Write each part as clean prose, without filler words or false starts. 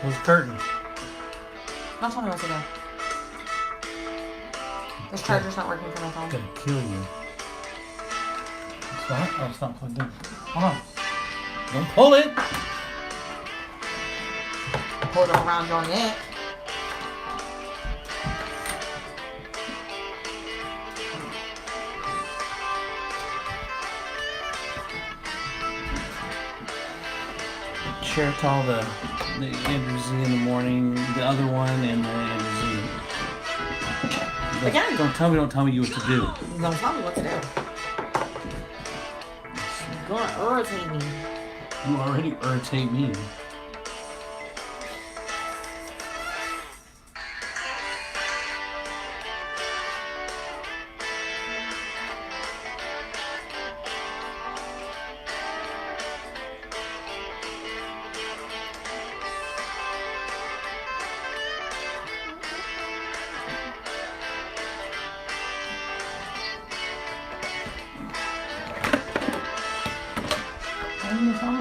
Close the curtain. Don't tell me what to do. This charger's not working for my phone. I'm gonna kill you. It's not? Oh, it's not plugged in. Hold on. Don't pull it! Pull it around your neck. Share to all the Andrew Z in the morning, the other one, and the Andrew Z. Again. Don't tell me you what to do. Don't tell me what to do. You're gonna irritate me. You already irritate me. Turn this on.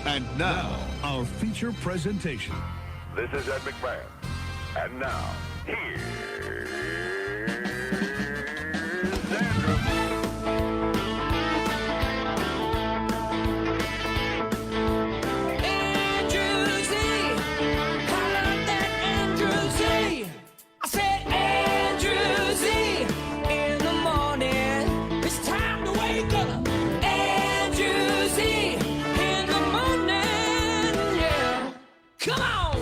And now, our feature presentation. This is Ed McMahon. And now, here's Andrew. Andrew Z. I love that Andrew Z. I said Andrew Z. In the Come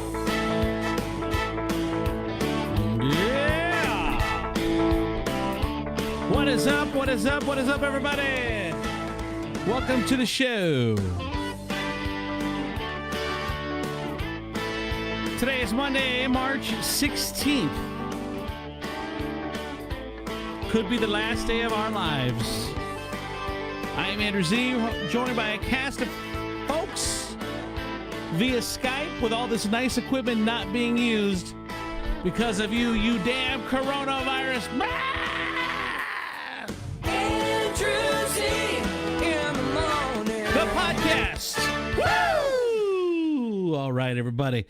on. Yeah! What is up? What is up? What is up, everybody? Welcome to the show. Today is Monday, March 16th. Could be the last day of our lives. I am Andrew Z, joined by a cast of folks via Skype with all this nice equipment not being used because of you damn coronavirus. Andrew Z in the morning. The podcast. Woo! All right, everybody.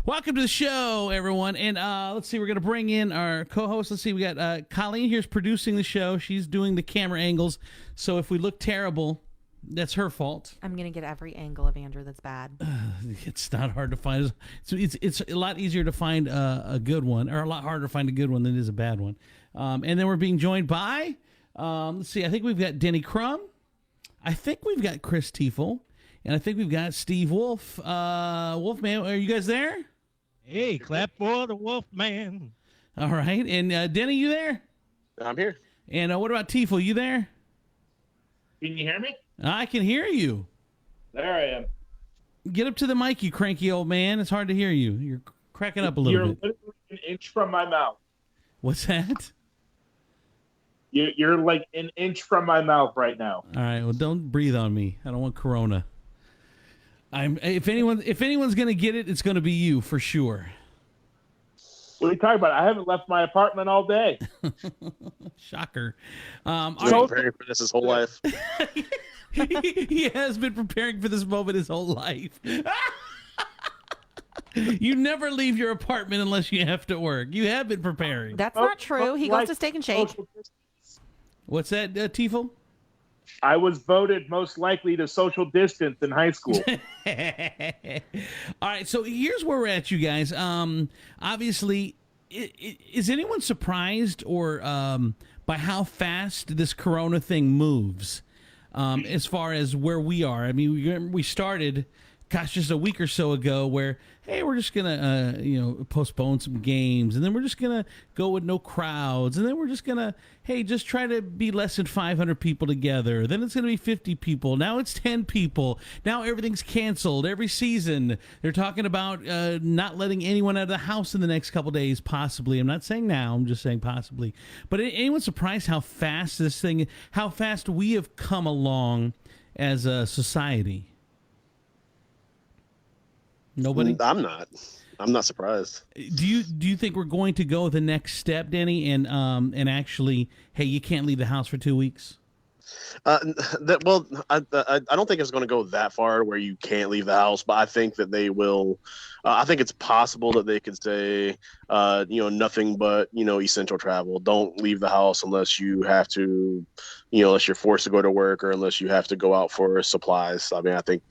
Welcome to the show, everyone. And let's see, we're going to bring in our co-host. Let's see, we got Coleen here's producing the show. She's doing the camera angles. So if we look terrible, that's her fault. I'm going to get every angle of Andrew that's bad. It's not hard to find. It's a lot easier to find a good one, or a lot harder to find a good one than it is a bad one. And then we're being joined by, let's see, I think we've got Denny Crum. I think we've got Chris Tiefel. And I think we've got Steve Wolf. Wolfman, are you guys there? Hey, clap for the Wolfman. All right. And Denny, you there? I'm here. And what about Tiefel? You there? Can you hear me? I can hear you. There I am. Get up to the mic, you cranky old man. It's hard to hear you. You're cracking up a little You're bit. literally an inch from my mouth. What's that? You're like an inch from my mouth right now. All right. Well, don't breathe on me. I don't want corona. If anyone's gonna get it, it's gonna be you for sure. What are you talking about? I haven't left my apartment all day. Shocker. He's been preparing for this his whole life. He has been preparing for this moment his whole life. You never leave your apartment unless you have to work. You have been preparing. That's not true. He goes to Steak and Shake. What's that, Tiefel? I was voted most likely to social distance in high school. All right, so here's where we're at, you guys. Obviously, is anyone surprised or by how fast this corona thing moves as far as where we are? I mean, we started, gosh, just a week or so ago where, hey, we're just going to, postpone some games. And then we're just going to go with no crowds. And then we're just going to, hey, just try to be less than 500 people together. Then it's going to be 50 people. Now it's 10 people. Now everything's canceled. Every season they're talking about not letting anyone out of the house in the next couple days, possibly. I'm not saying now. I'm just saying possibly. But anyone surprised how fast how fast we have come along as a society? Nobody? I'm not surprised. Do you think we're going to go the next step, Denny, and actually, hey, you can't leave the house for 2 weeks? I don't think it's going to go that far where you can't leave the house, but I think that they will. I think it's possible that they could say, nothing but essential travel. Don't leave the house unless you have to, unless you're forced to go to work or unless you have to go out for supplies. I mean, I think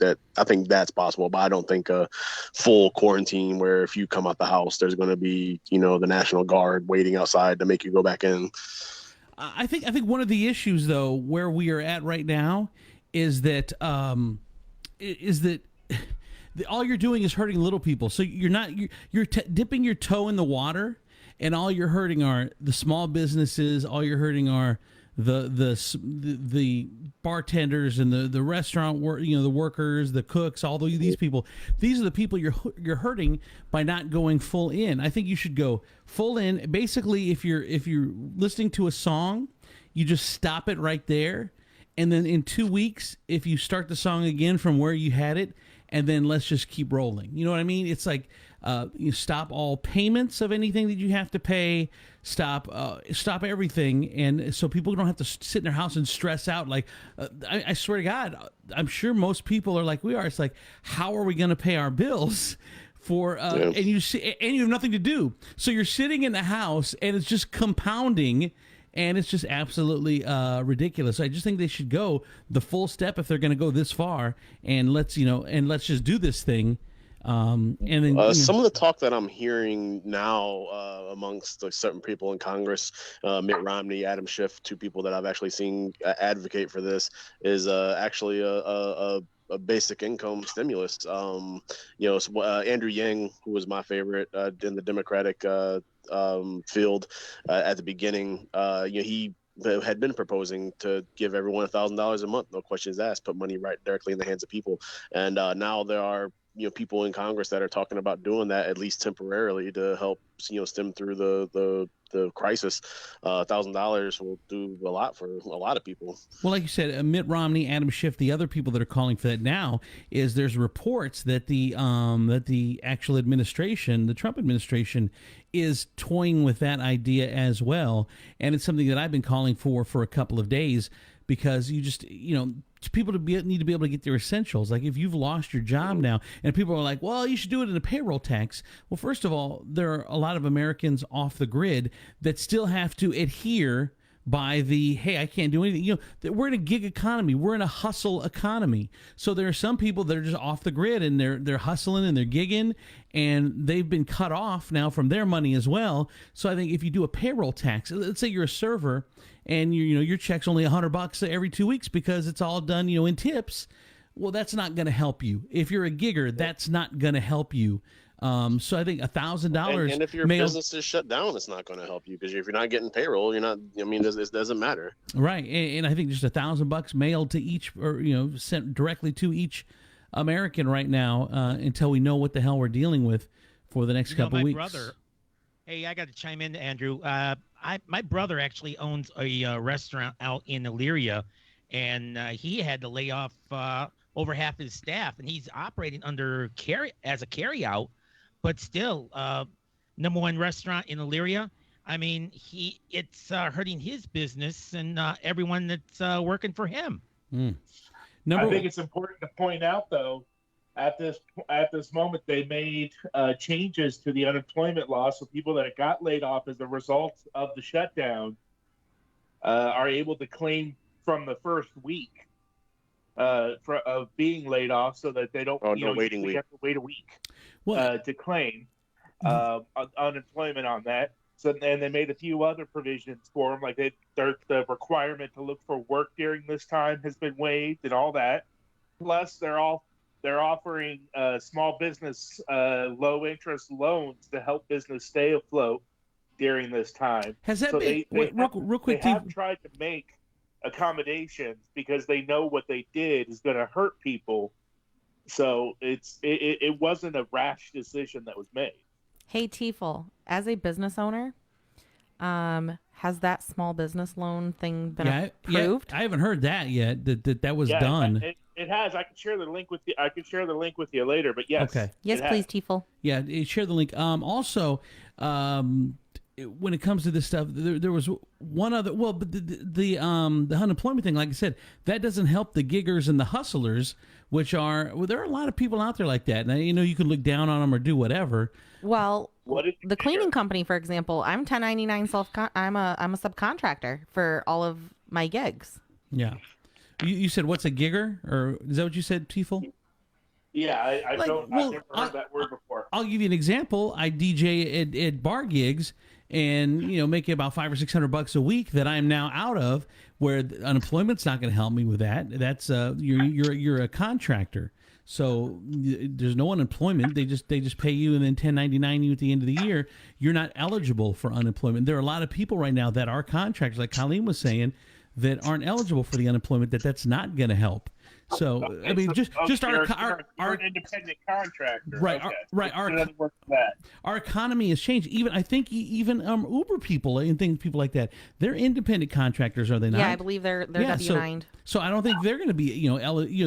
that's possible, but I don't think a full quarantine where if you come out the house, there's going to be the National Guard waiting outside to make you go back in. I think one of the issues, though, where we are at right now is that all you're doing is hurting little people. So you're dipping your toe in the water, and all you're hurting are the small businesses. All you're hurting are the bartenders and the restaurant the workers, the cooks, all these people. These are the people you're hurting by not going full in. I think you should go full in. Basically, if you're listening to a song, you just stop it right there, and then in 2 weeks, if you start the song again from where you had it, and then let's just keep rolling. You know what I mean? It's like you stop all payments of anything that you have to pay. Stop everything, and so people don't have to sit in their house and stress out. Like I swear to God, I'm sure most people are like we are. It's like, how are we going to pay our bills? And you have nothing to do, so you're sitting in the house, and it's just compounding. And it's just absolutely ridiculous. I just think they should go the full step if they're going to go this far, and let's just do this thing. And then some of the talk that I'm hearing now amongst certain people in Congress, Mitt Romney, Adam Schiff, two people that I've actually seen advocate for this, is actually a a basic income stimulus. So, Andrew Yang, who was my favorite in the Democratic field at the beginning, he had been proposing to give everyone $1,000 a month, no questions asked, put money right directly in the hands of people. And now there are people in Congress that are talking about doing that, at least temporarily, to help stem through the crisis. $1,000 will do a lot for a lot of people. Well, like you said, Mitt Romney, Adam Schiff, the other people that are calling for that now, is there's reports that the actual administration, the Trump administration, is toying with that idea as well, and it's something that I've been calling for a couple of days, because you just people need to be able to get their essentials. Like if you've lost your job now, and people are like, well, you should do it in a payroll tax. Well, first of all, there are a lot of Americans off the grid that still have to adhere by the, hey, I can't do anything. We're in a gig economy. We're in a hustle economy. So there are some people that are just off the grid, and they're hustling and they're gigging, and they've been cut off now from their money as well. So I think if you do a payroll tax, let's say you're a server and your check's only $100 every 2 weeks because it's all done, in tips. Well, that's not going to help you. If you're a gigger, that's not going to help you. So I think $1,000. And if your business is shut down, it's not going to help you, because if you're not getting payroll, you're not. I mean, it doesn't matter. Right, and I think just $1,000 mailed to each, or sent directly to each American right now, until we know what the hell we're dealing with for the next couple weeks. Brother, hey, I got to chime in, Andrew. My brother actually owns a restaurant out in Elyria, and he had to lay off over half his staff, and he's operating as a carryout. But still, number one restaurant in Elyria. I mean, it's hurting his business and everyone that's working for him. I think it's important to point out, though, at this moment, they made changes to the unemployment law, so people that got laid off as a result of the shutdown are able to claim from the first week of being laid off, so that they don't have to wait a week to claim unemployment on that. So, and they made a few other provisions for them, like the requirement to look for work during this time has been waived and all that. Plus, they're offering small business low interest loans to help business stay afloat during this time. Has that been real quick? They have tried to make accommodations because they know what they did is going to hurt people. So it wasn't a rash decision that was made. Hey, Tiefel, as a business owner, has that small business loan thing been approved? I haven't heard that yet. That was done. It has. I can share the link with you. I can share the link with you later. But yes. Okay. Yes, please, Tiefel. Yeah, share the link. Also, when it comes to this stuff, there was one other. Well, but the unemployment thing, like I said, that doesn't help the giggers and the hustlers, which are there are a lot of people out there like that. Now you can look down on them or do whatever. Well, the cleaning company, for example, I'm 1099 I'm a subcontractor for all of my gigs. Yeah. You said what's a gigger, or is that what you said, Tiefel? Yeah, I've never heard that word before. I'll give you an example. I DJ at bar gigs, and making about $500 or $600 a week that I'm now out of. Where unemployment's not going to help me with that. That's you're a contractor, so there's no unemployment. They just pay you and then 1099 you at the end of the year. You're not eligible for unemployment. There are a lot of people right now that are contractors, like Coleen was saying, that aren't eligible for the unemployment. That's not going to help. So I mean, just our independent contractor, right? Okay. Our economy has changed. I think Uber people and people like that, they're independent contractors, are they not? Yeah, I believe they're W-9'd. So I don't think they're going to be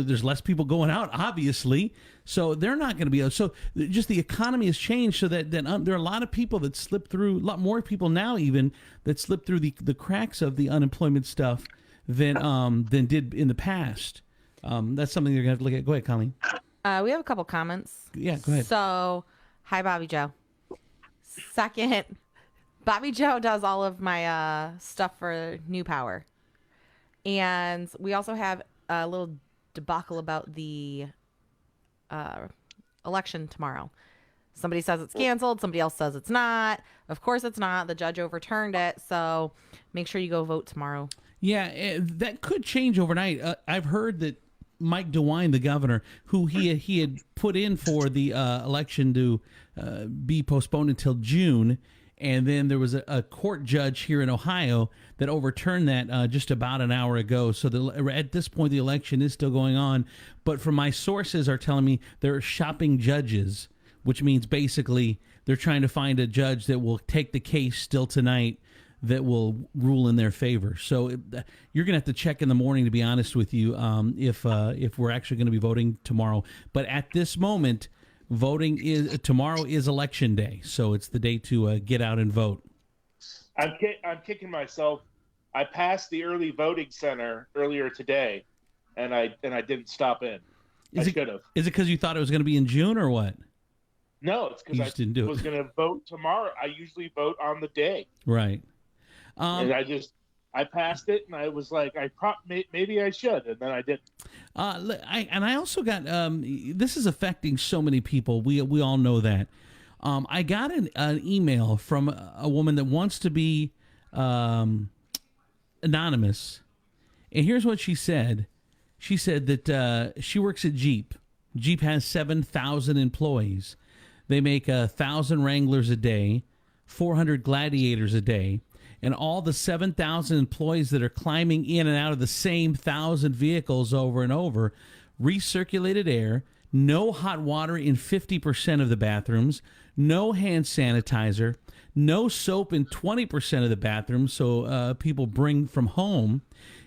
there's less people going out, obviously. So they're not going to be. So just the economy has changed, so that there are a lot of people that slip through. A lot more people now even that slip through the cracks of the unemployment stuff than did in the past. That's something you're gonna have to look at. Go ahead, Coleen. We have a couple comments. Yeah, go ahead. So, hi, Bobby Joe. Second, Bobby Joe does all of my stuff for New Power, and we also have a little debacle about the election tomorrow. Somebody says it's canceled. Somebody else says it's not. Of course, it's not. The judge overturned it. So, make sure you go vote tomorrow. Yeah, that could change overnight. I've heard that Mike DeWine, the governor, who he had put in for the election to be postponed until June. And then there was a court judge here in Ohio that overturned that just about an hour ago. So at this point, the election is still going on. But from my sources are telling me they're shopping judges, which means basically they're trying to find a judge that will take the case still tonight that will rule in their favor. So you're going to have to check in the morning, to be honest with you, if we're actually going to be voting tomorrow. But at this moment, tomorrow is election day, so it's the day to get out and vote. I'm kicking myself. I passed the early voting center earlier today, and I didn't stop in. I should have. Is it because you thought it was going to be in June or what? No, it's because I was going to vote tomorrow. I usually vote on the day. Right. And I passed it, and I was like, maybe I should, and then I didn't. I also got this is affecting so many people. We all know that. I got an email from a woman that wants to be anonymous, and here's what she said. She said that she works at Jeep. Jeep has 7,000 employees. They make 1,000 Wranglers a day, 400 Gladiators a day. And all the 7,000 employees that are climbing in and out of the same 1,000 vehicles over and over, recirculated air, no hot water in 50% of the bathrooms, no hand sanitizer, no soap in 20% of the bathrooms, so people bring from home.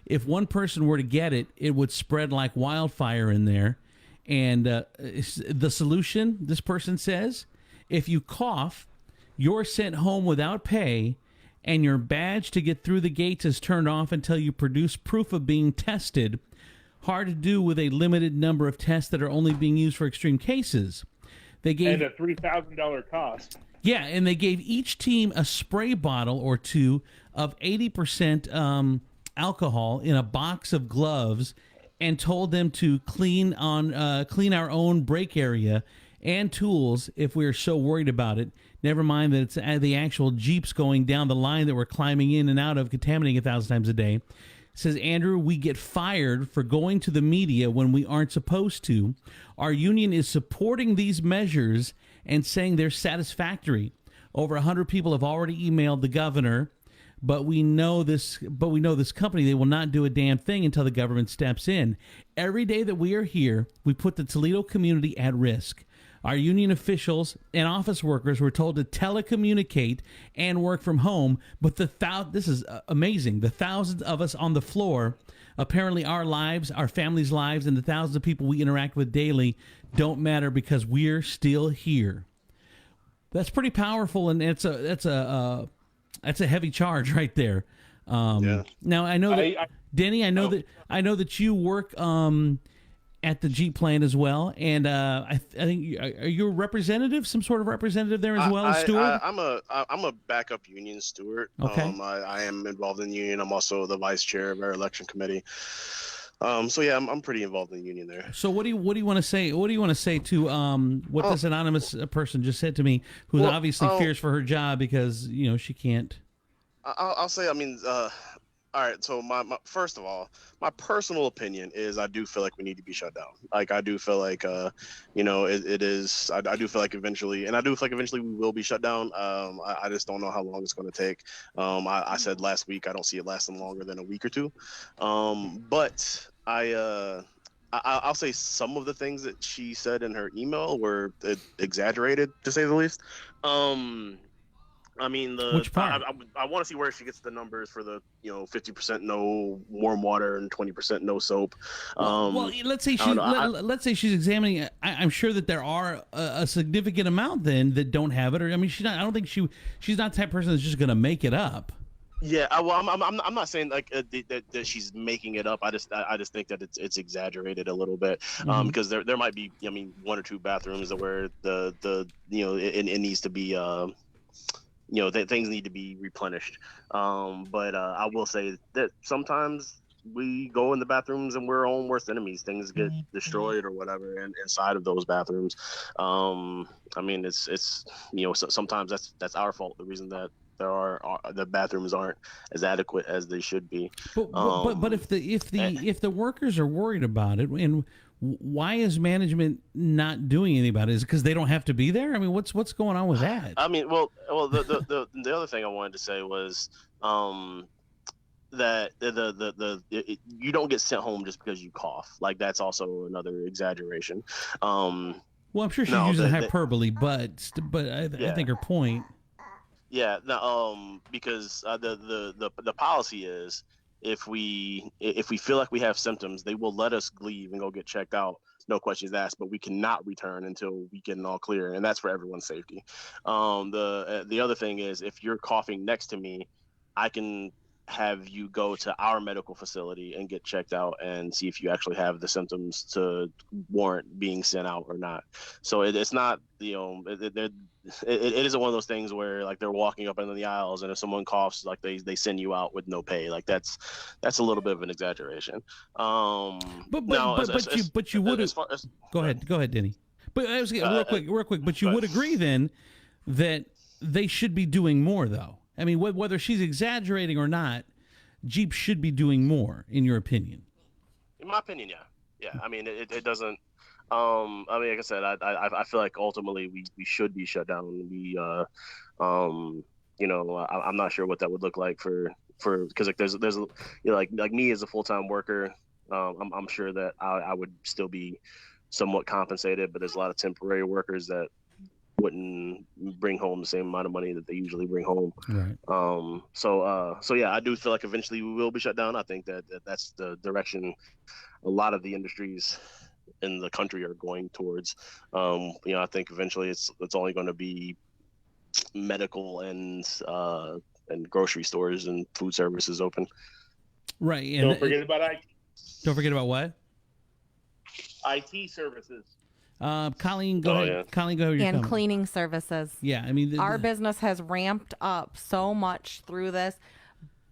If one person were to get it, it would spread like wildfire in there. And the solution, this person says, if you cough, you're sent home without pay, and your badge to get through the gates is turned off until you produce proof of being tested. Hard to do with a limited number of tests that are only being used for extreme cases. They gave and a $3,000 cost. Yeah, and they gave each team a spray bottle or two of 80% alcohol in a box of gloves, and told them to clean our own brake area and tools if we are so worried about it. Never mind that it's the actual Jeeps going down the line that we're climbing in and out of, contaminating 1,000 times a day. It says, Andrew, we get fired for going to the media when we aren't supposed to. Our union is supporting these measures and saying they're satisfactory. Over 100 people have already emailed the governor, but we know this company, they will not do a damn thing until the government steps in. Every day that we are here, we put the Toledo community at risk. Our union officials and office workers were told to telecommunicate and work from home, but this is amazing. The thousands of us on the floor, apparently our lives, our families' lives, and the thousands of people we interact with daily don't matter because we're still here. That's pretty powerful, and that's a heavy charge right there. Yeah. Now I know that Denny, I know that you work at the Jeep plant as well, and I think are you a representative, some sort of representative there as well as steward? I'm a backup union steward. Okay. I am involved in the union. I'm also the vice chair of our election committee. So yeah, I'm pretty involved in the union there. So what do you want to say? What do you want to say to what this anonymous person just said to me, who obviously fears for her job because she can't? I'll say, all right. So my first of all, my personal opinion is I do feel like we need to be shut down. Like I do feel like it is. I do feel like eventually, and I do feel like eventually we will be shut down. I just don't know how long it's going to take. I said last week I don't see it lasting longer than a week or two. But I'll say some of the things that she said in her email were exaggerated, to say the least. Which part? I want to see where she gets the numbers for the 50% no warm water and 20% no soap. Let's say she's examining. I'm sure that there are a significant amount then that don't have it. Or she's not. I don't think she's not the type of person that's just going to make it up. Yeah, I'm not saying like that she's making it up. I just think that it's exaggerated a little bit, because there might be one or two bathrooms where it needs to be things need to be replenished. But I will say that sometimes we go in the bathrooms and we're our own worst enemies. Things get destroyed or whatever inside of those bathrooms. It's sometimes that's our fault. The reason that the bathrooms aren't as adequate as they should be. But if the workers are worried about it, and why is management not doing anything about it? Is it because they don't have to be there? I mean, what's going on with that? I mean, well, the other thing I wanted to say was that you don't get sent home just because you cough. Like, that's also another exaggeration. Well, I'm sure she's using hyperbole, but I think her point. Yeah, no, because the policy is if we feel like we have symptoms, they will let us leave and go get checked out, no questions asked. But we cannot return until we get an all clear, and that's for everyone's safety. The other thing is, if you're coughing next to me, I can have you go to our medical facility and get checked out and see if you actually have the symptoms to warrant being sent out or not. So it's not, it isn't one of those things where like they're walking up into the aisles and if someone coughs, like they send you out with no pay. Like that's a little bit of an exaggeration. But you would go ahead, Denny. But I was real quick. But you would agree then that they should be doing more, though. I mean, whether she's exaggerating or not, Jeep should be doing more, in your opinion. In my opinion, yeah. I mean, it doesn't. I mean, like I said, I feel like ultimately we should be shut down. I'm not sure what that would look like for because like there's like me as a full-time worker, I'm sure that I would still be somewhat compensated, but there's a lot of temporary workers that wouldn't bring home the same amount of money that they usually bring home. Right. So yeah, I do feel like eventually we will be shut down. I think that's the direction a lot of the industries in the country are going towards. I think eventually it's only going to be medical and grocery stores and food services open. Right. And don't forget about IT. Don't forget about what? IT services. Colleen, go ahead. Yeah. Colleen, go ahead. And cleaning services. Yeah, I mean, our business has ramped up so much through this,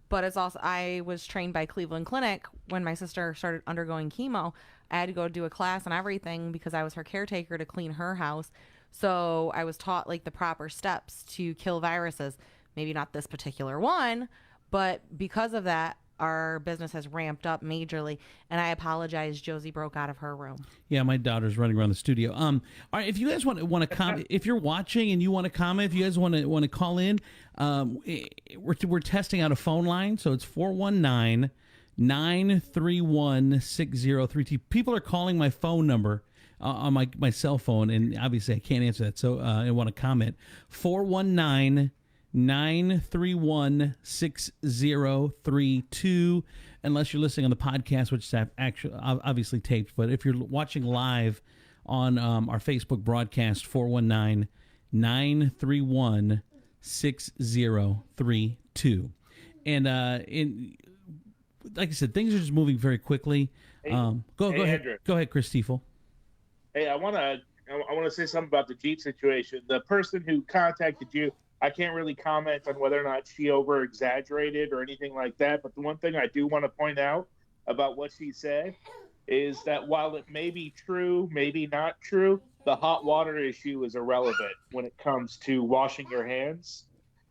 but it's also, I was trained by Cleveland Clinic when my sister started undergoing chemo. I had to go do a class and everything because I was her caretaker to clean her house. So I was taught like the proper steps to kill viruses. Maybe not this particular one, but because of that, our business has ramped up majorly, and I apologize. Josie broke out of her room. Yeah, my daughter's running around the studio. All right, if you guys want to comment, if you're watching and you want to comment, if you guys want to call in, we're testing out a phone line, so it's 419-931-6032. People are calling my phone number on my cell phone, and obviously I can't answer that. So I want to comment 419-931-6032, unless you're listening on the podcast, which is actually obviously taped. But if you're watching live on our Facebook broadcast, 419-931-6032. And like I said, things are just moving very quickly. Go ahead. Andrew. Go ahead, Chris Stiefel. Hey, I want to say something about the Jeep situation. The person who contacted you, I can't really comment on whether or not she over-exaggerated or anything like that, but the one thing I do want to point out about what she said is that while it may be true, maybe not true, the hot water issue is irrelevant when it comes to washing your hands.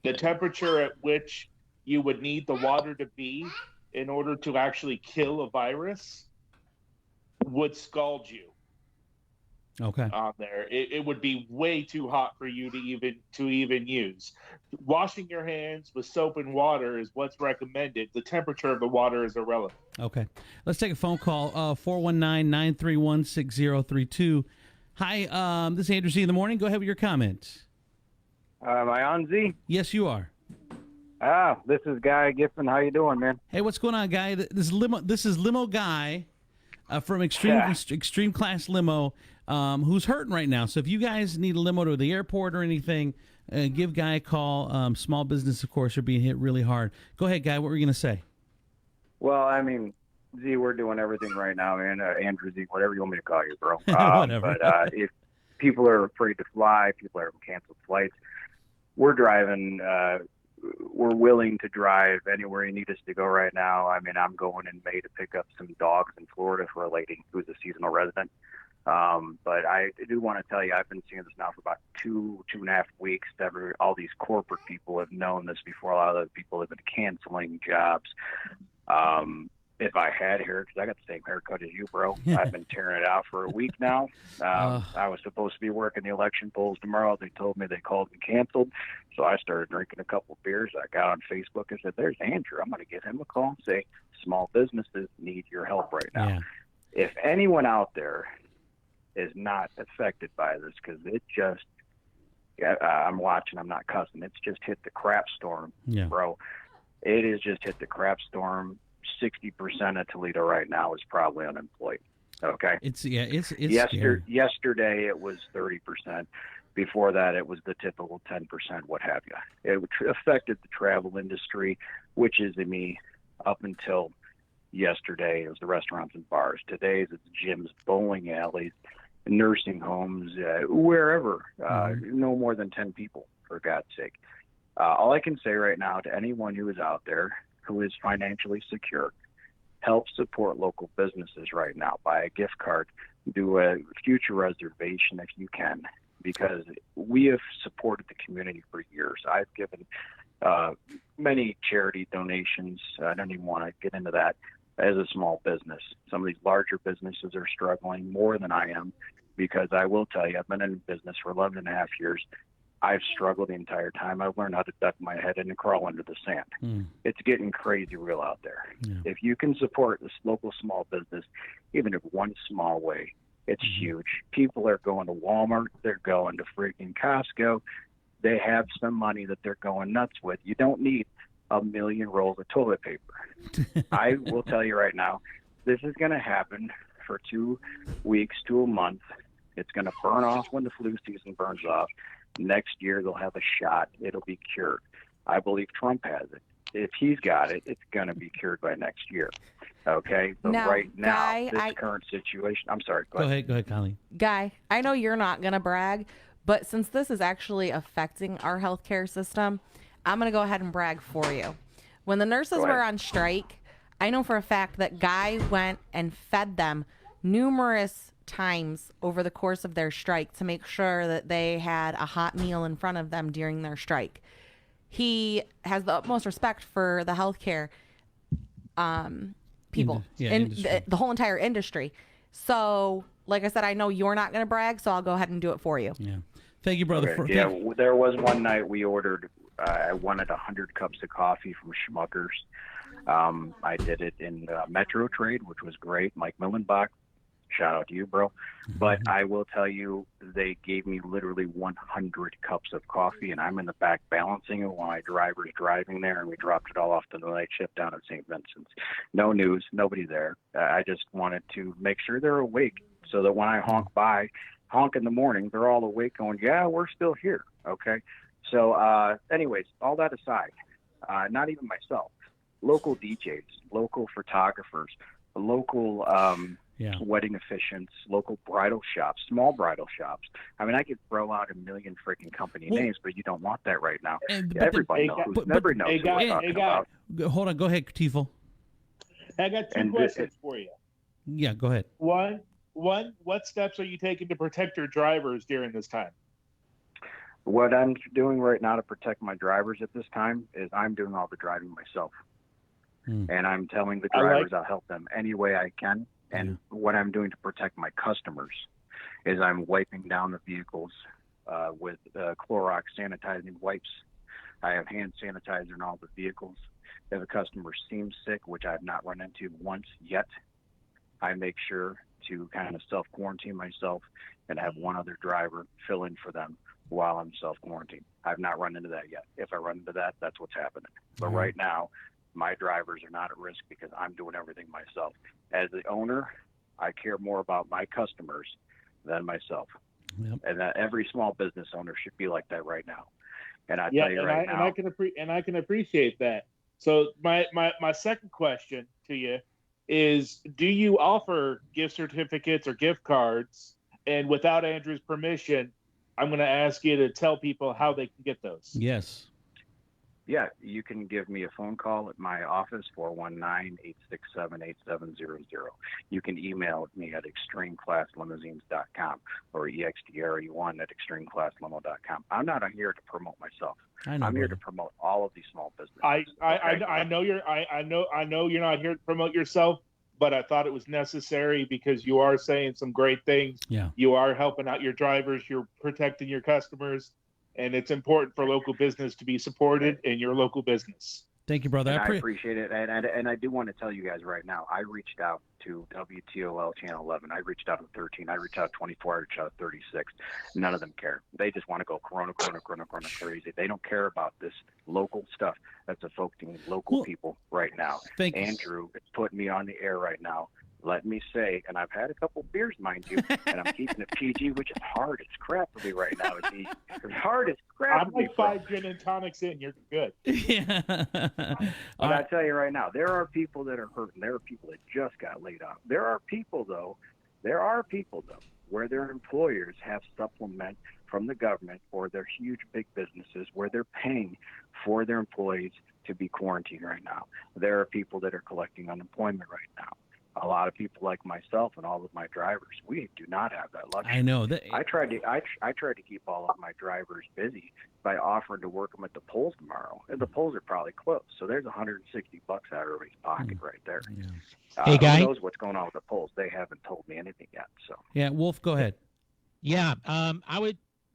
The temperature at which you would need the water to be in order to actually kill a virus would scald you. Okay. On there, it would be way too hot for you to even use. Washing your hands with soap and water is what's recommended. The temperature of the water is irrelevant. Okay, let's take a phone call. 419-931-6032. Hi, this is Andrew Z in the morning. Go ahead with your comment. Am I on, Z? Yes, you are. This is Guy Giffen. How you doing, man? Hey, what's going on, Guy? This is Limo Guy from Extreme Class Limo. Who's hurting right now. So if you guys need a limo to the airport or anything, give Guy a call. Small business, of course, are being hit really hard. Go ahead, Guy. What were you going to say? Well, I mean, Z, we're doing everything right now, man. Andrew Z, whatever you want me to call you, bro. Whatever. But if people are afraid to fly, people are canceled flights, we're driving. We're willing to drive anywhere you need us to go right now. I mean, I'm going in May to pick up some dogs in Florida for a lady who's a seasonal resident. But I do want to tell you, I've been seeing this now for about 2.5 weeks. All these corporate people have known this before. A lot of other people have been canceling jobs. If I had hair, because I got the same haircut as you, bro, I've been tearing it out for a week now. I was supposed to be working the election polls tomorrow. They told me they called and canceled. So I started drinking a couple of beers. I got on Facebook and said, there's Andrew. I'm going to give him a call and say, small businesses need your help right now. Yeah. If anyone out there is not affected by this, because it just, I'm watching, I'm not cussing. It's just hit the crap storm, bro. It has just hit the crap storm. 60% of Toledo right now is probably unemployed. Okay. It's scary. Yesterday it was 30%. Before that it was the typical 10%, what have you. It affected the travel industry, which is me up until yesterday. It was the restaurants and bars. Today it's gyms, bowling alleys, nursing homes, wherever. No more than 10 people, for God's sake. All I can say right now to anyone who is out there who is financially secure, help support local businesses right now. Buy a gift card, do a future reservation if you can, because we have supported the community for years. I've given many charity donations. I don't even want to get into that as a small business. Some of these larger businesses are struggling more than I am, because I will tell you, I've been in business for 11.5 years. I've struggled the entire time. I've learned how to duck my head in and crawl under the sand. It's getting crazy real out there. Yeah. If you can support this local small business, even if one small way, it's huge. People are going to Walmart. They're going to freaking Costco. They have some money that they're going nuts with. You don't need 1 million rolls of toilet paper. I will tell you right now, this is going to happen for 2 weeks to a month. It's going to burn off when the flu season burns off. Next year, they'll have a shot. It'll be cured. I believe Trump has it. If he's got it, it's going to be cured by next year. Okay? But right now, current situation... I'm sorry. Go ahead, Coleen. Guy, I know you're not going to brag, but since this is actually affecting our healthcare system, I'm going to go ahead and brag for you. When the nurses were on strike, I know for a fact that Guy went and fed them numerous times over the course of their strike to make sure that they had a hot meal in front of them during their strike. He has the utmost respect for the healthcare people in the whole entire industry. So, like I said, I know you're not going to brag, so I'll go ahead and do it for you. Yeah. Thank you, brother. Okay. There was one night we ordered, I wanted 100 cups of coffee from Schmuckers. I did it in Metro Trade, which was great. Mike Millenbach. Shout out to you, bro. But I will tell you, they gave me literally 100 cups of coffee, and I'm in the back balancing it while my driver's driving there, and we dropped it all off to the night shift down at St. Vincent's. No news, nobody there. I just wanted to make sure they're awake so that when I honk in the morning, they're all awake going, yeah, we're still here, okay? So anyways, all that aside, not even myself, local DJs, local photographers, local wedding officiants, local bridal shops, small bridal shops. I mean, I could throw out a million freaking company names, but you don't want that right now. Everybody knows who we're talking about. Hold on. Go ahead, Tifo. I got two questions for you. Yeah, go ahead. One, what steps are you taking to protect your drivers during this time? What I'm doing right now to protect my drivers at this time is I'm doing all the driving myself. And I'm telling the drivers I'll help them any way I can. And what I'm doing to protect my customers is I'm wiping down the vehicles with Clorox sanitizing wipes. I have hand sanitizer in all the vehicles. If a customer seems sick, which I've not run into once yet, I make sure to kind of self-quarantine myself and have one other driver fill in for them while I'm self-quarantined. I've not run into that yet. If I run into that, that's what's happening. But right now, my drivers are not at risk because I'm doing everything myself. As the owner, I care more about my customers than myself. Yep. And that every small business owner should be like that right now. And I tell you right now, and I can appreciate that. So my second question to you is, do you offer gift certificates or gift cards? And without Andrew's permission, I'm going to ask you to tell people how they can get those. Yes. Yeah, you can give me a phone call at my office, 419-867-8700. You can email me at extremeclasslimousines.com or exdre1 at extremeclasslimo.com. I'm not here to promote myself. I'm here to promote all of these small businesses. I know you're not here to promote yourself, but I thought it was necessary because you are saying some great things. Yeah. You are helping out your drivers. You're protecting your customers. And it's important for local business to be supported in your local business. Thank you, brother. I appreciate it. And I do want to tell you guys right now, I reached out to WTOL Channel 11. I reached out to 13. I reached out to 24. I reached out to 36. None of them care. They just want to go corona crazy. They don't care about this local stuff that's affecting local people right now. Andrew is putting me on the air right now. Let me say, and I've had a couple beers, mind you, and I'm keeping it PG, which is hard as crap for me right now. It's hard as crap. I'm like 5 gin and tonics in. You're good. Yeah. But I tell you right now, there are people that are hurting. There are people that just got laid off. There are people though, where their employers have supplement from the government or their huge big businesses where they're paying for their employees to be quarantined right now. There are people that are collecting unemployment right now. A lot of people like myself and all of my drivers, we do not have that luxury. I know that. I tried to keep all of my drivers busy by offering to work them at the polls tomorrow, and the polls are probably closed. So there's $160 out of everybody's pocket right there. Yeah. Hey, guy. Who knows what's going on with the polls? They haven't told me anything yet. So yeah, Wolf, go ahead. Yeah,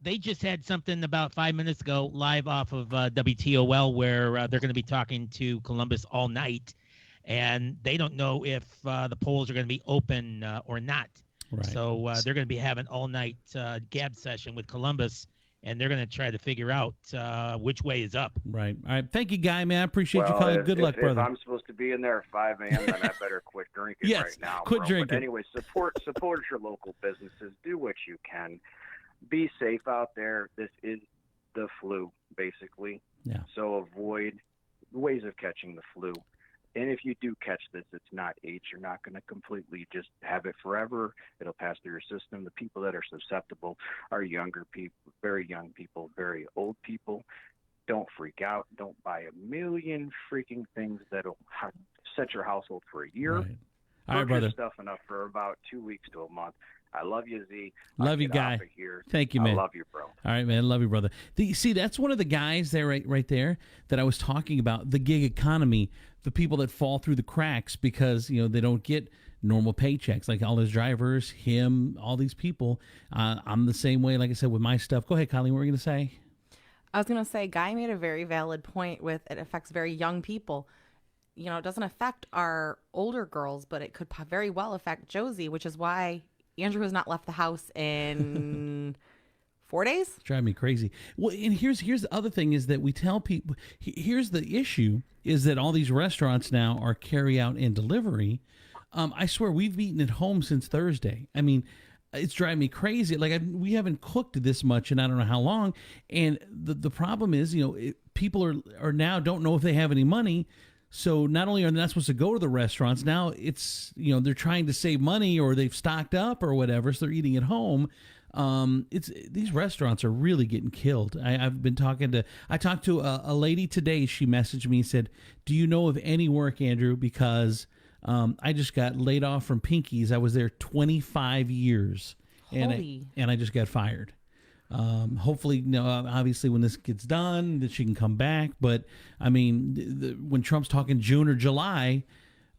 they just had something about 5 minutes ago live off of WTOL where they're going to be talking to Columbus all night. And they don't know if the polls are going to be open or not. Right. So they're going to be having all-night gab session with Columbus, and they're going to try to figure out which way is up. Right. All right. Thank you, Guy, man. I appreciate you calling. Good luck, brother. If I'm supposed to be in there at 5 a.m., then I better quit drinking right now. Quit drinking. But anyway, support your local businesses. Do what you can. Be safe out there. This is the flu, basically. Yeah. So avoid ways of catching the flu. And if you do catch this, it's not AIDS. You're not going to completely just have it forever. It'll pass through your system. The people that are susceptible are younger people, very young people, very old people. Don't freak out. Don't buy a million freaking things that'll set your household for a year. Right. All right, brother. Stuff enough for about 2 weeks to a month. I love you, Z. Love you, Guy. Thank you, man. I love you, bro. All right, man. Love you, brother. See, that's one of the guys there, right there, that I was talking about, the gig economy, the people that fall through the cracks because, they don't get normal paychecks, like all those drivers, him, all these people. I'm the same way, like I said, with my stuff. Go ahead, Coleen. What were you going to say? I was going to say, Guy made a very valid point with it affects very young people. It doesn't affect our older girls, but it could very well affect Josie, which is why Andrew has not left the house in 4 days. It's driving me crazy. Well, and here's the other thing is that we tell people, here's the issue, is that all these restaurants now are carry out and delivery. I swear we've eaten at home since Thursday. I mean, it's driving me crazy. Like we haven't cooked this much in I don't know how long. And the problem is, people are now don't know if they have any money. So not only are they not supposed to go to the restaurants, now it's, they're trying to save money or they've stocked up or whatever, so they're eating at home. These restaurants are really getting killed. I talked to a lady today. She messaged me and said, do you know of any work, Andrew? Because I just got laid off from Pinky's. I was there 25 years and I just got fired. Hopefully, obviously when this gets done, that she can come back. But I mean, when Trump's talking June or July,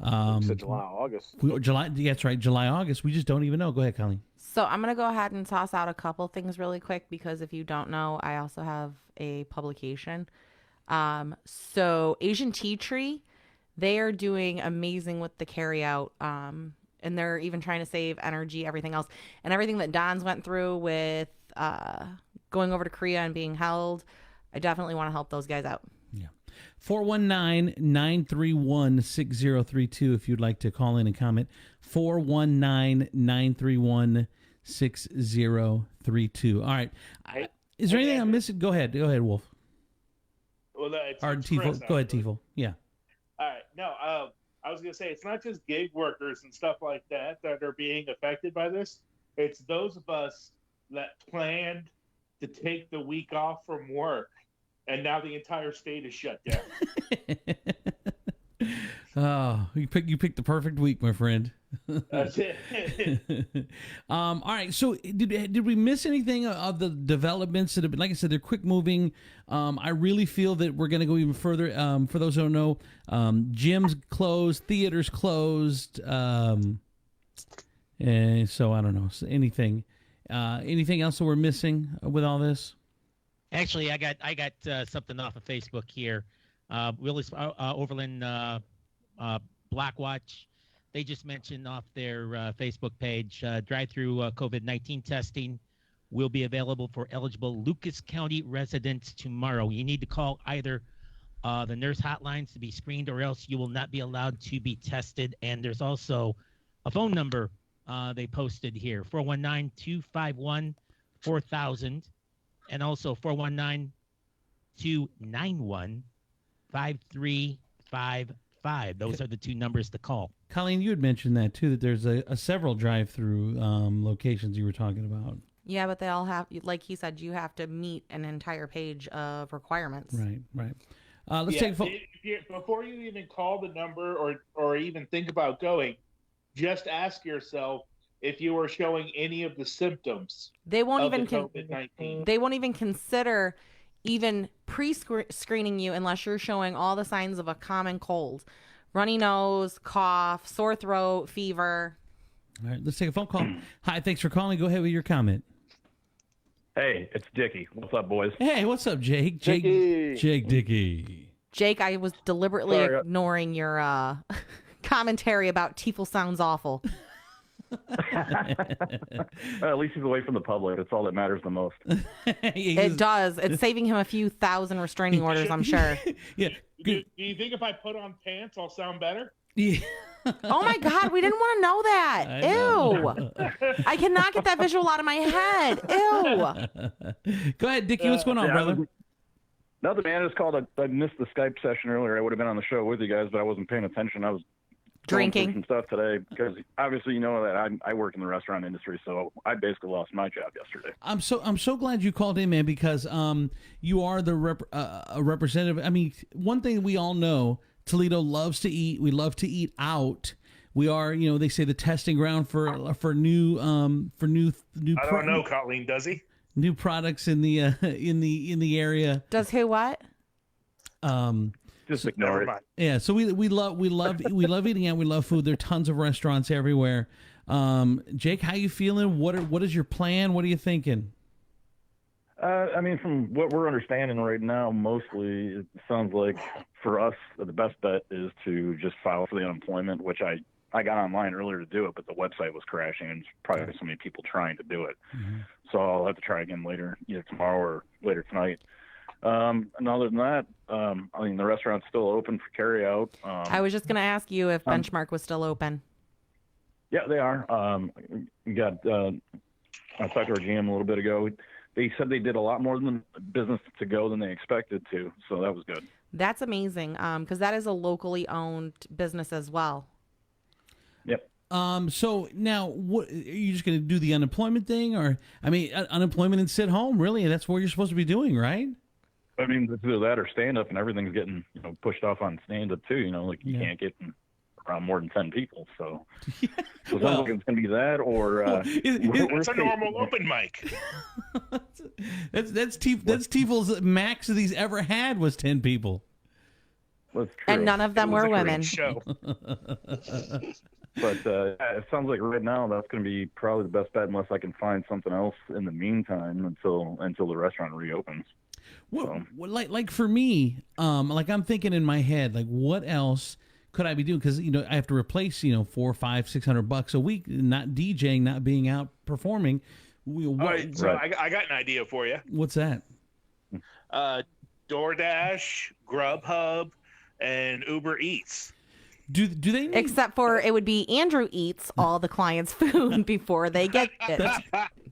July, August. July, that's right, July, August. We just don't even know. Go ahead, Coleen. So I'm going to go ahead and toss out a couple things really quick because if you don't know, I also have a publication. So Asian Tea Tree, they are doing amazing with the carry out. And they're even trying to save energy, everything else. And everything that Don's went through with going over to Korea and being held, I definitely want to help those guys out. Yeah. 419-931-6032 if you'd like to call in and comment. 419-931-6032. All right. Is there anything I'm missing? Go ahead, Wolf. Well, it's Tifo. Chris, Go ahead, Tifo. Yeah. All right. No, I was going to say, it's not just gig workers and stuff like that are being affected by this. It's those of us that planned to take the week off from work and now the entire state is shut down. Oh, you picked the perfect week, my friend. That's it. All right. So did we miss anything of the developments that have been? Like I said, they're quick moving. I really feel that we're going to go even further. For those who don't know, gyms closed, theaters closed, and so I don't know. So anything else that we're missing with all this? Actually, I got something off of Facebook here. Willis Overland Blackwatch. They just mentioned off their Facebook page, drive-through COVID-19 testing will be available for eligible Lucas County residents tomorrow. You need to call either the nurse hotlines to be screened, or else you will not be allowed to be tested. And there's also a phone number they posted here, 419-251-4000, and also 419-291-5355. Those are the two numbers to call. Coleen, you had mentioned that too, that there's a several drive-through locations you were talking about. Yeah, but they all have, like he said, you have to meet an entire page of requirements. Right. Let's take a phone. Before you even call the number or even think about going, just ask yourself if you are showing any of the symptoms. They won't of even the COVID-19. They won't even consider even pre-screening you unless you're showing all the signs of a common cold: runny nose, cough, sore throat, fever. All right, let's take a phone call. Hi, thanks for calling. Go ahead with your comment. Hey, it's Dickey. What's up, boys? Hey, what's up, Jake? Jake Dickey. Jake, I was deliberately ignoring your commentary about Tiefel sounds awful. At least he's away from the public. That's all that matters the most. It does. It's saving him a few thousand restraining orders, I'm sure. Yeah. Do you think if I put on pants, I'll sound better? Yeah. Oh my God, we didn't want to know that. Ew. I cannot get that visual out of my head. Ew. Go ahead, Dickey. What's going on, brother? Nothing, man. It's called. I missed the Skype session earlier. I would have been on the show with you guys, but I wasn't paying attention. I was drinking some stuff today because obviously you know that I work in the restaurant industry, so I basically lost my job yesterday. I'm so glad you called in, man, because you are the representative. I mean, one thing we all know: Toledo loves to eat. We love to eat out. We are, they say the testing ground for new. I don't know, Coleen. Does he? New products in the area. Does who what? Just ignore it. Yeah, so we love eating out. We love food. There are tons of restaurants everywhere. Jake, how you feeling? What is your plan? What are you thinking? I mean, from what we're understanding right now, mostly it sounds like for us the best bet is to just file for the unemployment, which I got online earlier to do it, but the website was crashing and there's probably so many people trying to do it. Mm-hmm. So I'll have to try again later, either tomorrow or later tonight. And other than that, I mean, the restaurant's still open for carry out. I was just going to ask you if Benchmark was still open. Yeah, they are. We got, I talked to our GM a little bit ago. They said they did a lot more than business to go than they expected to. So that was good. That's amazing. Because that is a locally owned business as well. Yep. So now, what are you just going to do the unemployment thing, or unemployment and sit home? Really, that's what you're supposed to be doing, right? I mean, it's either that or stand up, and everything's getting pushed off on stand up too. You can't get around more than 10 people. So, so it sounds like it's going to be that, or it's a normal open mic. that's Tiefel's max that he's ever had was 10 people. That's true. And none of them were women. Show. But it sounds like right now that's going to be probably the best bet, unless I can find something else in the meantime until the restaurant reopens. Well, like for me, I'm thinking in my head, like, what else could I be doing? Because I have to replace $400, $500, $600 a week, not DJing, not being out performing. All right, so I got an idea for you. What's that? DoorDash, Grubhub, and Uber Eats. Do they need... Except for it would be Andrew eats all the clients' food before they get it.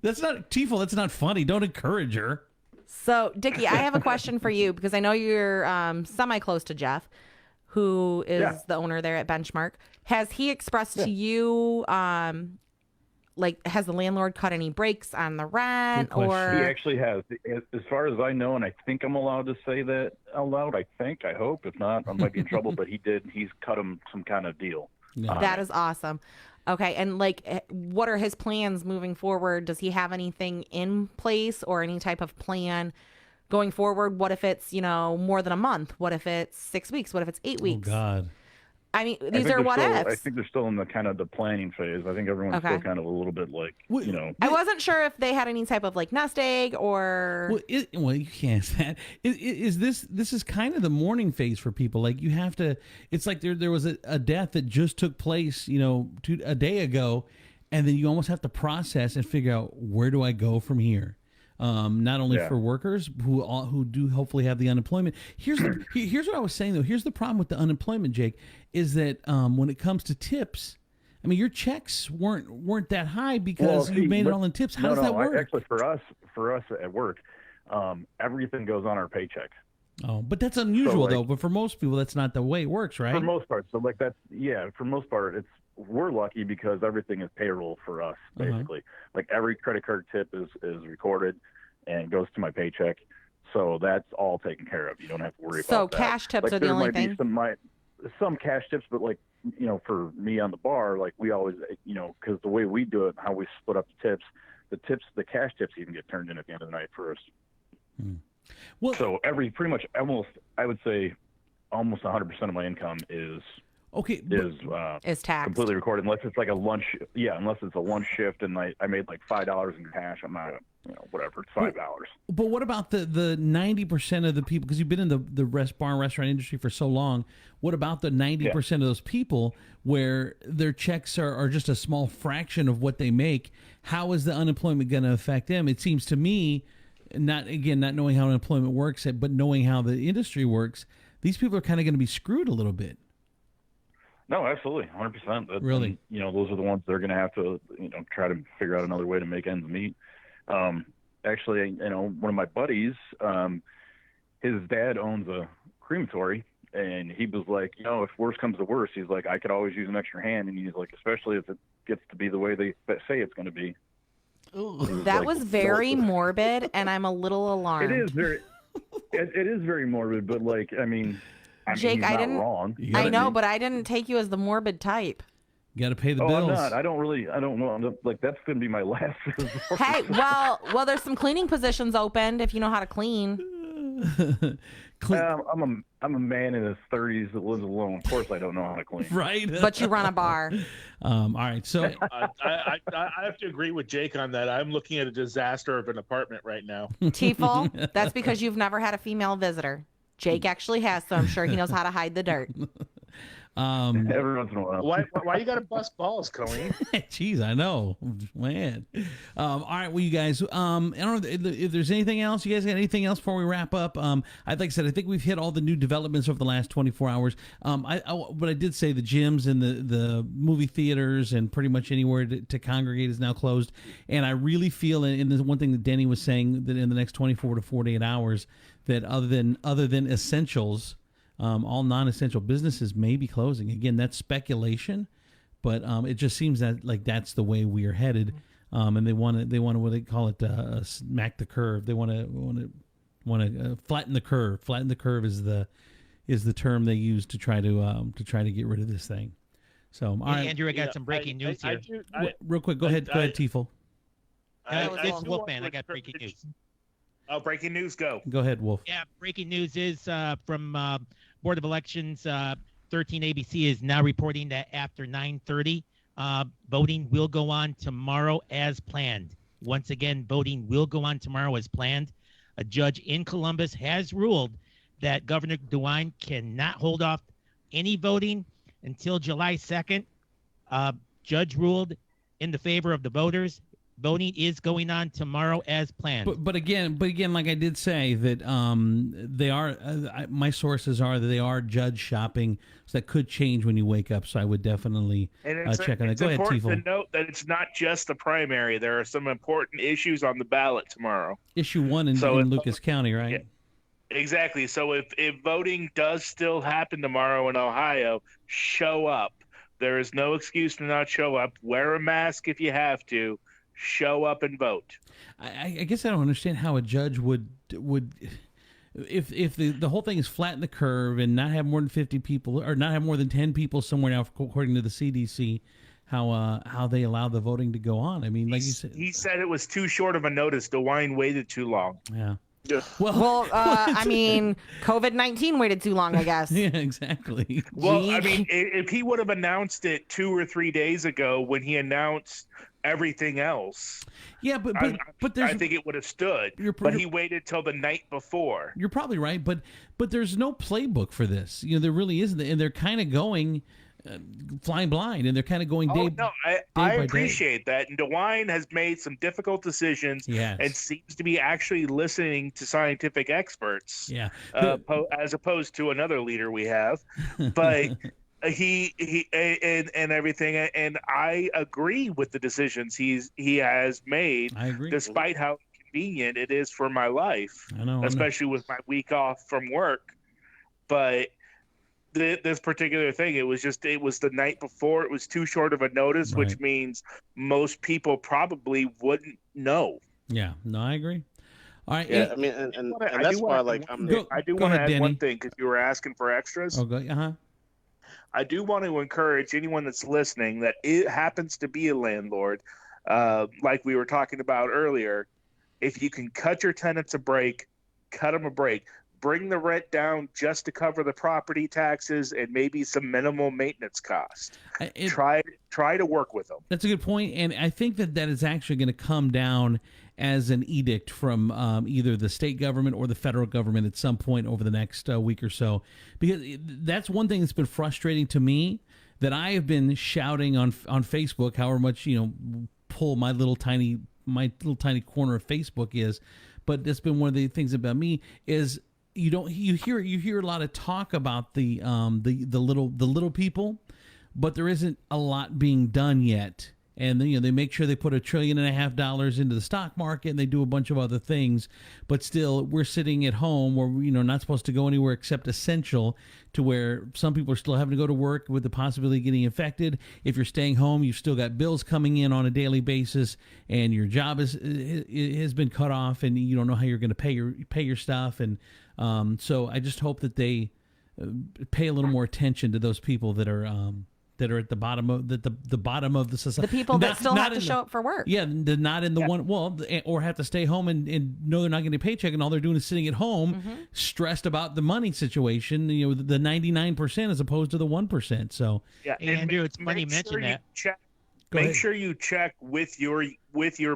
That's not Tiefel. That's not funny. Don't encourage her. So, Dickey, I have a question for you because I know you're semi-close to Jeff, who is the owner there at Benchmark. Has he expressed to you like, has the landlord cut any breaks on the rent, Good question. He or actually has, as far as I know, and I think I'm allowed to say that out loud. I hope. If not, I might be in trouble. But he did. He's cut him some kind of deal. Yeah. that is awesome. Okay, and like, what are his plans moving forward? Does he have anything in place or any type of plan going forward? What if it's, more than a month? What if it's 6 weeks? What if it's 8 Oh weeks? God. I mean, I these think are what they're still, I ifs. think they're still in the kind of the planning phase. I think everyone's Okay. still kind of a little bit like, What- I wasn't sure if they had any type of like nest egg or. Well, you can't say that. This is kind of the mourning phase for people. Like, you have to. It's like there was a death that just took place, a day ago, and then you almost have to process and figure out, where do I go from here. Not only for workers who do hopefully have the unemployment. Here's what I was saying though. Here's the problem with the unemployment, Jake, is that when it comes to tips, I mean, your checks weren't that high because you made it all in tips. How does that work? Actually, for us at work, everything goes on our paycheck. Oh, but that's unusual though. But for most people, that's not the way it works, right? For most part, for most part, we're lucky because everything is payroll for us, basically. Like, every credit card tip is recorded and goes to my paycheck, so that's all taken care of. You don't have to worry about that. So cash tips are the only thing. Some cash tips, but like, for me on the bar, like, we always, because the way we do it, how we split up the cash tips even get turned in at the end of the night first. Well, so I would say almost 100% of my income is taxed, completely recorded, unless it's like a lunch. Yeah, unless it's a lunch shift and I made like $5 in cash. I'm not, whatever. It's $5. But what about the 90% of the people? Because you've been in the bar and restaurant industry for so long. What about the 90% of those people where their checks are just a small fraction of what they make? How is the unemployment going to affect them? It seems to me, not knowing how unemployment works, but knowing how the industry works, these people are kind of going to be screwed a little bit. No, absolutely, 100%. Really? Those are the ones that are going to have to, try to figure out another way to make ends meet. Actually, one of my buddies, his dad owns a crematory, and he was like, if worse comes to worse, he's like, I could always use an extra hand, and he's like, especially if it gets to be the way they say it's going to be. That was very morbid, and I'm a little alarmed. It is very, it is very morbid, but like, Jake, he's I not didn't. wrong. I know, but I didn't take you as the morbid type. You got to pay the bills. I'm not. I don't know. Like, that's going to be my last resort. Hey, well, there's some cleaning positions opened if you know how to clean. I'm a man in his 30s that lives alone. Of course, I don't know how to clean. Right. But you run a bar. All right. So I have to agree with Jake on that. I'm looking at a disaster of an apartment right now. Tiefel, that's because you've never had a female visitor. Jake actually has, so I'm sure he knows how to hide the dirt. Every once in a while. Why you got to bust balls, Coleen? Jeez, I know, man. All right, well, you guys. I don't know if there's anything else. You guys got anything else before we wrap up? Like I said, I think we've hit all the new developments over the last 24 hours. But I did say the gyms and the movie theaters and pretty much anywhere to congregate is now closed. And I really feel, and there's one thing that Denny was saying, that in the next 24 to 48 hours, that other than essentials, all non-essential businesses may be closing. Again, that's speculation, but it just seems that like that's the way we are headed. And they want to what they call it, smack the curve. They want to flatten the curve. Flatten the curve is the term they use to try to get rid of this thing. So, all right, Andrew, I got some breaking news here. Real quick, go ahead, Tiefel. This is Wolfman. I got breaking news. Oh, breaking news, go. Go ahead, Wolf. Yeah, breaking news is from Board of Elections. 13 ABC is now reporting that after 9:30, voting will go on tomorrow as planned. Once again, voting will go on tomorrow as planned. A judge in Columbus has ruled that Governor DeWine cannot hold off any voting until July 2nd. Judge ruled in the favor of the voters. Voting is going on tomorrow as planned. But again, like I did say, that they are. My sources are that they are judge shopping, so that could change when you wake up. So I would definitely check on that. Go ahead, Tiefel. It's important to note that it's not just the primary. There are some important issues on the ballot tomorrow. Issue 1 in Lucas County, right? Yeah, exactly. So if voting does still happen tomorrow in Ohio, show up. There is no excuse to not show up. Wear a mask if you have to. Show up and vote. I guess I don't understand how a judge would if the whole thing is flatten the curve and not have more than 50 people or not have more than 10 people somewhere now, according to the CDC, how they allow the voting to go on. I mean, like you said, he said it was too short of a notice. DeWine waited too long. Yeah. Well, I mean, COVID-19 waited too long, I guess. Yeah, exactly. Well, I mean, if he would have announced it 2 or 3 days ago when he announced everything else, yeah, but I think it would have stood. But he waited till the night before. You're probably right, but there's no playbook for this. You know, there really isn't, and they're kind of going flying blind, and they're kind of going I appreciate that. And DeWine has made some difficult decisions, and seems to be actually listening to scientific experts. Yeah, as opposed to another leader we have, but. He and everything, and I agree with the decisions he has made. I agree, despite how inconvenient it is for my life, especially with my week off from work. But this particular thing, it was the night before. It was too short of a notice, which means most people probably wouldn't know. Yeah, no, I agree. All right, yeah, I mean, and that's why, like, I do want to add one thing because you were asking for extras. Okay, I do want to encourage anyone that's listening that it happens to be a landlord, like we were talking about earlier. If you can cut your tenants a break, cut them a break. Bring the rent down just to cover the property taxes and maybe some minimal maintenance cost. Try to work with them. That's a good point, and I think that is actually going to come down as an edict from either the state government or the federal government at some point over the next week or so, because that's one thing that's been frustrating to me, that I have been shouting on Facebook however much pull my little tiny corner of Facebook is, but that's been one of the things about me is you hear a lot of talk about the little people, but there isn't a lot being done yet. And they make sure they put $1.5 trillion into the stock market, and they do a bunch of other things. But still, we're sitting at home where we're not supposed to go anywhere except essential, to where some people are still having to go to work with the possibility of getting infected. If you're staying home, you've still got bills coming in on a daily basis, and your job has been cut off, and you don't know how you're going to pay your stuff. And so I just hope that they pay a little more attention to those people that are at the bottom of the bottom of the society. The people that still have to show up for work. Yeah, they're not in the one. Well, or have to stay home and know they're not getting a paycheck, and all they're doing is sitting at home, stressed about the money situation. The 99% as opposed to the 1%. So yeah, hey, Andrew, it's funny you mention that. Make sure you check with your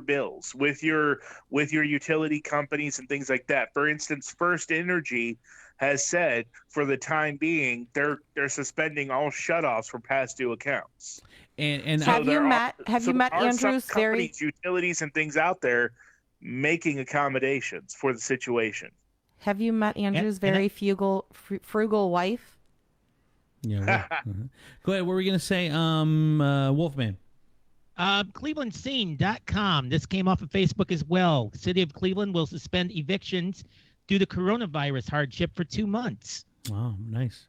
bills, with your utility companies and things like that. For instance, First Energy has said for the time being they're suspending all shutoffs for past due accounts. And so have you met Andrew's utilities and things out there making accommodations for the situation? Have you met Andrew's frugal wife? Yeah. Go ahead. What were we gonna say? Wolfman. ClevelandScene.com. This came off of Facebook as well. The city of Cleveland will suspend evictions due to coronavirus hardship for 2 months. Oh, nice.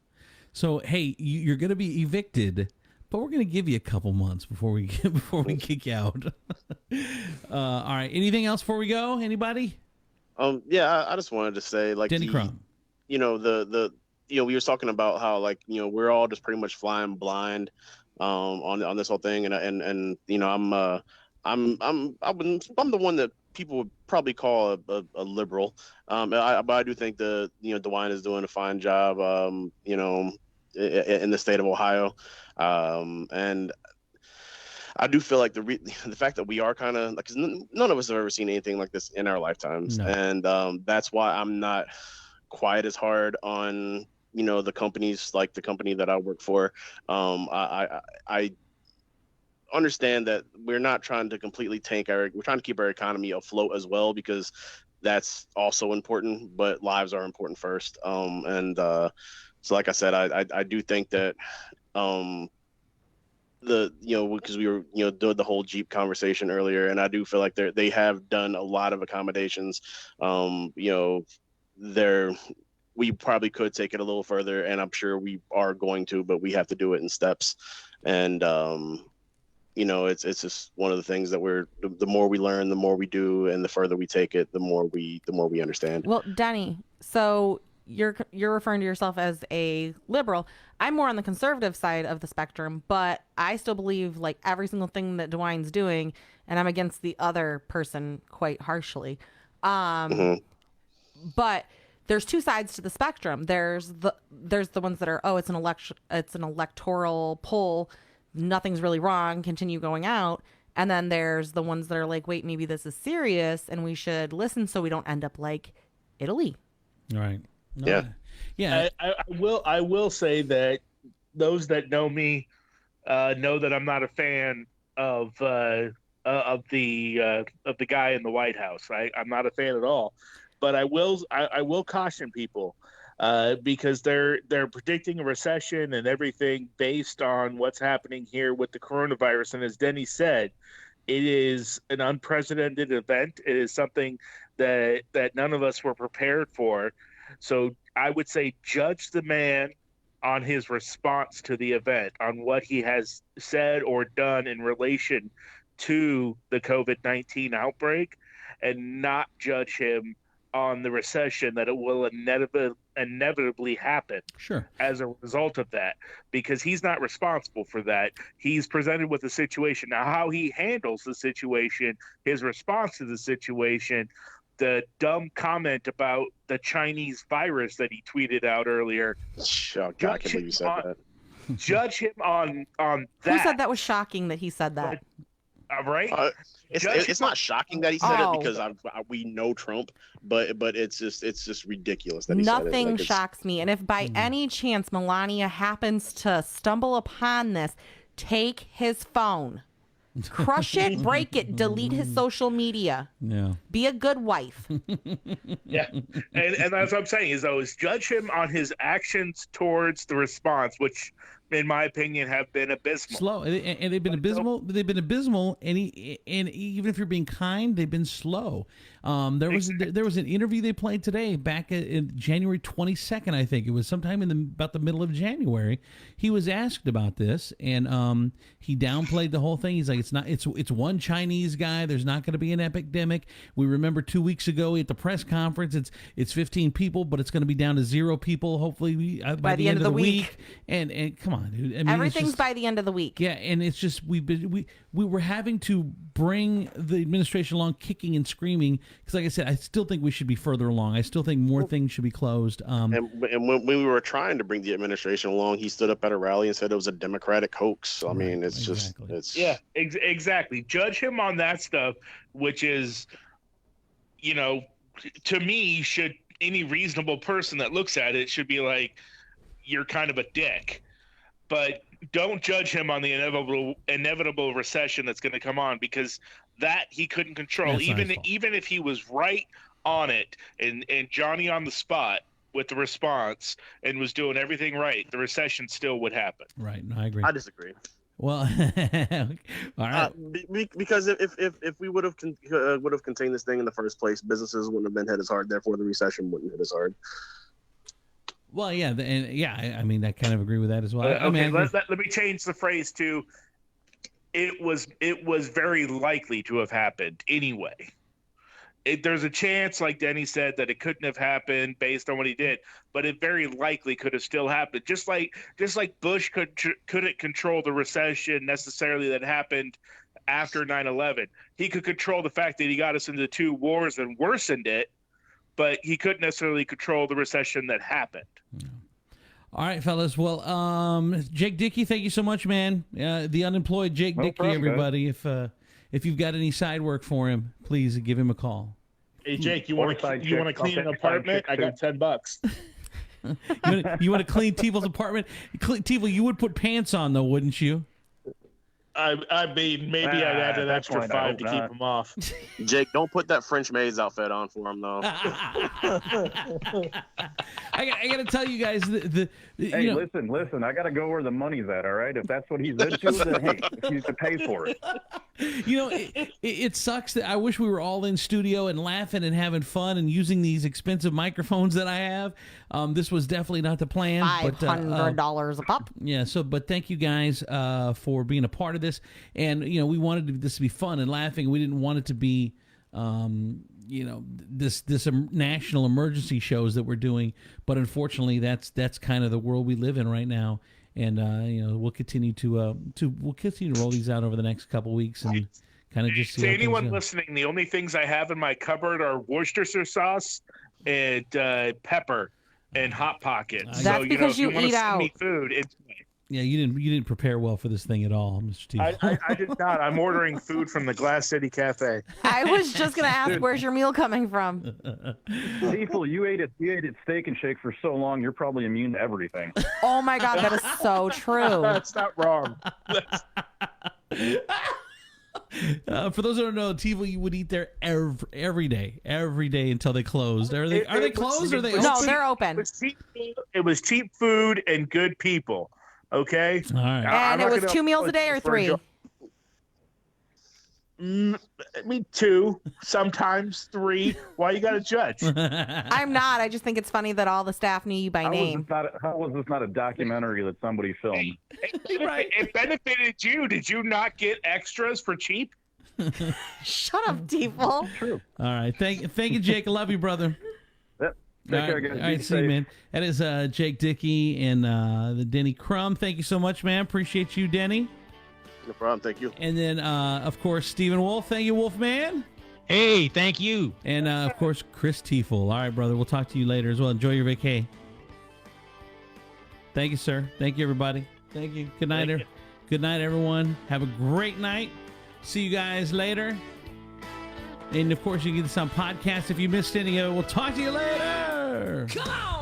So, hey, you're going to be evicted, but we're going to give you a couple months before we kick you out. All right. Anything else before we go? Anybody? Yeah, I just wanted to say, like, Denny Crum. We were talking about how, like, we're all just pretty much flying blind on this whole thing, and I'm the one that people would probably call a liberal, but I do think DeWine is doing a fine job, in the state of Ohio, and I do feel like the fact that we are kind of like, 'cause none of us have ever seen anything like this in our lifetimes, and that's why I'm not quite as hard on the companies, like the company that I work for. I understand that we're not trying to completely we're trying to keep our economy afloat as well, because that's also important, but lives are important first. So like I said, I do think that because we were doing the whole Jeep conversation earlier, and I do feel like they have done a lot of accommodations. We probably could take it a little further, and I'm sure we are going to, but we have to do it in steps. And it's just one of the things that the more we learn, the more we do, and the further we take it, the more we understand. Well, Denny, so you're referring to yourself as a liberal. I'm more on the conservative side of the spectrum, but I still believe like every single thing that DeWine's doing, and I'm against the other person quite harshly. But there's two sides to the spectrum. There's the ones that are, it's an electoral poll, nothing's really wrong, continue going out. And then there's the ones that are like, wait, maybe this is serious and we should listen so we don't end up like Italy. Right. No, yeah. Yeah. I will say that those that know me know that I'm not a fan of the guy in the White House. Right. I'm not a fan at all. But I will caution people because they're predicting a recession and everything based on what's happening here with the coronavirus. And as Denny said, it is an unprecedented event. It is something that none of us were prepared for. So I would say judge the man on his response to the event, on what he has said or done in relation to the COVID-19 outbreak, and not judge him on the recession that it will inevitably happen as a result of that, because he's not responsible for that. He's presented with a situation. Now, how he handles the situation, his response to the situation, the dumb comment about the Chinese virus that he tweeted out earlier. Oh, God, I can't believe you said that. Judge him on that. Who said that was shocking that he said that? Right? It's not shocking that he said it because we know Trump, but it's just ridiculous that he said it. Nothing shocks me. And if by any chance Melania happens to stumble upon this, take his phone. Crush it, break it, delete his social media. Yeah. Be a good wife. Yeah. And that's what I'm saying is judge him on his actions towards the response, which in my opinion have been abysmal. Slow. And they've been abysmal. They've been abysmal. And even if you're being kind, they've been slow. There was an interview they played today back in January 22nd, I think. It was sometime about the middle of January. He was asked about this, and he downplayed the whole thing. He's like, it's one Chinese guy. There's not going to be an epidemic. We remember 2 weeks ago at the press conference, it's 15 people, but it's going to to be down to 0 people, hopefully by the end of the week. And come on, dude. I mean, everything's by the end of the week. Yeah, and it's just we were having to bring the administration along kicking and screaming because, like I said, I still think we should be further along. I still think more things should be closed. And when we were trying to bring the administration along, he stood up at a rally and said it was a Democratic hoax. So, I mean, it's exactly. just, it's yeah, exactly. Judge him on that stuff, which is, you know, to me, should any reasonable person that looks at it should be like, you're kind of a dick. But don't judge him on the inevitable recession that's going to come on, because that he couldn't control. That's even if he was right on it and Johnny on the spot with the response and was doing everything right, the recession still would happen. Right. No, I agree. I disagree. Well, all right. Because if we would have contained this thing in the first place, businesses wouldn't have been hit as hard. Therefore, the recession wouldn't hit as hard. Well, yeah, I mean, I kind of agree with that as well. Let me change the phrase to, it was very likely to have happened anyway. There's a chance, like Denny said, that it couldn't have happened based on what he did, but it very likely could have still happened. Just like Bush couldn't control the recession necessarily that happened after 9/11. He could control the fact that he got us into 2 wars and worsened it, but he couldn't necessarily control the recession that happened. All right, fellas. Well, Jake Dickey, thank you so much, man. The unemployed Jake Dickey, problem, everybody. Guys. If you've got any side work for him, please give him a call. Hey, Jake, you want to clean an apartment? I got $10. You want to clean Tevil's apartment? Tevel, you would put pants on though, wouldn't you? I mean, maybe I'd add an extra $5 to keep him off. Jake, don't put that French maid's outfit on for him, though. I got to tell you guys, hey, listen, I got to go where the money's at, all right? If that's what he's into, then hey, he needs to pay for it. You know, it sucks that I wish we were all in studio and laughing and having fun and using these expensive microphones that I have. This was definitely not the plan. $500 a pop. Yeah. So, but thank you guys for being a part of this. And you know, we wanted this to be fun and laughing. We didn't want it to be, you know, this national emergency shows that we're doing. But unfortunately, that's kind of the world we live in right now. And you know, we'll continue to roll these out over the next couple weeks and kind of just see. To how anyone things go. listening, the only things I have in my cupboard are Worcestershire sauce and pepper and Hot Pockets. That's because you wanna eat send out. me food. It's Yeah, you didn't prepare well for this thing at all, Mr. T. I did not. I'm ordering food from the Glass City Cafe. I was just gonna ask, where's your meal coming from? People, you ate at Steak and Shake for so long, you're probably immune to everything. Oh my God, that is so true. That's not wrong. For those who don't know, Tiva, you would eat there every day until they closed. Are they closed or are they open? No, they're open. It was cheap food and good people. Okay. All right. And it was 2 meals a day or 3? Me 2, sometimes 3. Why you got to judge? I'm not. I just think it's funny that all the staff knew you by name. How was this not a documentary that somebody filmed? It benefited you. Did you not get extras for cheap? Shut up, Deeple. True. All right. Thank you, Jake. I love you, brother. Yep. All right, see you, man. That is Jake Dickey and the Denny Crum. Thank you so much, man. Appreciate you, Denny. No problem. Thank you. And then, of course, Stephen Wolf. Thank you, Wolfman. Hey, thank you. And, of course, Chris Tiefel. All right, brother. We'll talk to you later as well. Enjoy your vacay. Thank you, sir. Thank you, everybody. Thank you. Good night, Good night, everyone. Have a great night. See you guys later. And, of course, you can get this on podcast if you missed any of it. We'll talk to you later. Come on!